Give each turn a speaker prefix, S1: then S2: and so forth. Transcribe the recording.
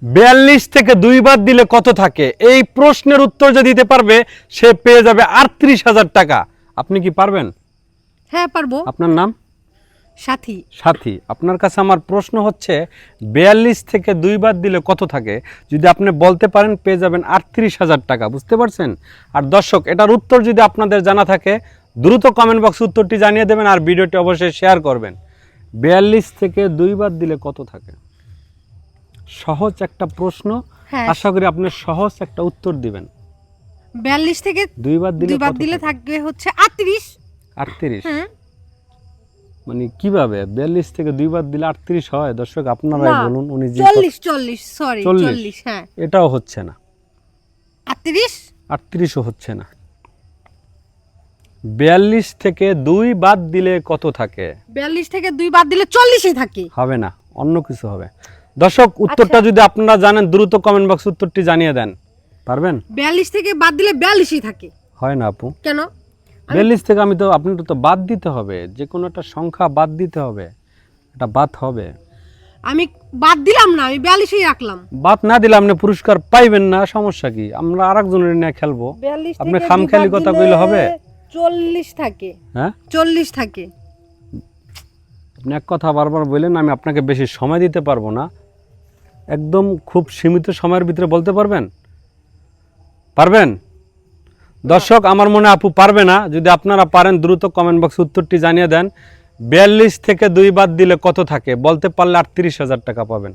S1: 42 থেকে 2 বাদ দিলে কত থাকে? এই প্রশ্নের উত্তর যে দিতে পারবে সে পেয়ে যাবে 38,000 টাকা। আপনি কি পারবেন?
S2: হ্যাঁ পারবো।
S1: আপনার নাম?
S2: সাথী।
S1: সাথী। আপনার কাছে আমার প্রশ্ন হচ্ছে 42 থেকে 2 বাদ দিলে কত থাকে? যদি আপনি বলতে পারেন পেয়ে যাবেন 38,000 টাকা। বুঝতে পারছেন? আর দর্শক, এটার উত্তর যদি আপনাদের জানা থাকে দ্রুত কমেন্ট বক্সে উত্তরটি জানিয়ে দেবেন আর ভিডিওটি অবশ্যই শেয়ার করবেন। 42 থেকে 2 বাদ দিলে কত থাকে? সহজ একটা প্রশ্ন,
S2: হ্যাঁ।
S1: আশা করি আপনি সহজ একটা উত্তর দিবেন।
S2: 42 থেকে
S1: 2 বাদ দিলে
S2: 2 বাদ
S1: কত
S2: দিলে
S1: থাকে?
S2: থাকবে হচ্ছে 38।
S1: 38।
S2: হুম।
S1: মানে কিভাবে 42 থেকে 2 বাদ দিলে 38 হয়? দর্শক আপনারাই
S2: না,
S1: বলুন। উনি যে
S2: 40 সরি
S1: 40
S2: 40 হ্যাঁ।
S1: এটাও হচ্ছে না,
S2: 38।
S1: 38ও হচ্ছে না। 42 থেকে 2 বাদ দিলে কত থাকে?
S2: 42 থেকে 2 বাদ দিলে 40ই থাকে।
S1: হবে না, অন্য কিছু হবে। দর্শক, উত্তরটা যদি আপনারা জানেন দ্রুত কমেন্ট বক্সে উত্তরটি জানিয়ে দেন। পারবেন?
S2: 42 থেকে বাদ দিলে 42ই থাকে।
S1: হয় না আপু।
S2: কেন?
S1: 42 থেকে আপনার তো বাদ দিতে হবে, যে কোনো একটা সংখ্যা বাদ দিতে হবে, এটা বাদ হবে।
S2: আমি বাদ দিলাম না, আমি 42ই রাখলাম।
S1: বাদ না দিলে আপনি পুরস্কার পাইবেন না, সমস্যা কি? আমরা আরেকজনের নিয়ে খেলবো।
S2: 42
S1: আপনি
S2: থেকে
S1: খামখেয়ালি
S2: 2 বাদ
S1: কথা
S2: দিলে
S1: কইলে হবে?
S2: 40 থাকে।
S1: হ্যাঁ,
S2: 40 থাকে।
S1: আপনি এক কথা বারবার বললেন, আমি আপনাকে বেশি সময় দিতে পারবো না। একদম খুব সীমিত সময়ের ভিতরে বলতে পারবেন? পারবেন? দর্শক, আমার মনে হয় আপু পারবে না। যদি আপনারা পারেন দ্রুত কমেন্ট বক্সে উত্তরটি জানিয়ে দেন। 42 থেকে 2 বাদ দিলে কত থাকে? বলতে পারলে 38,000 টাকা পাবেন।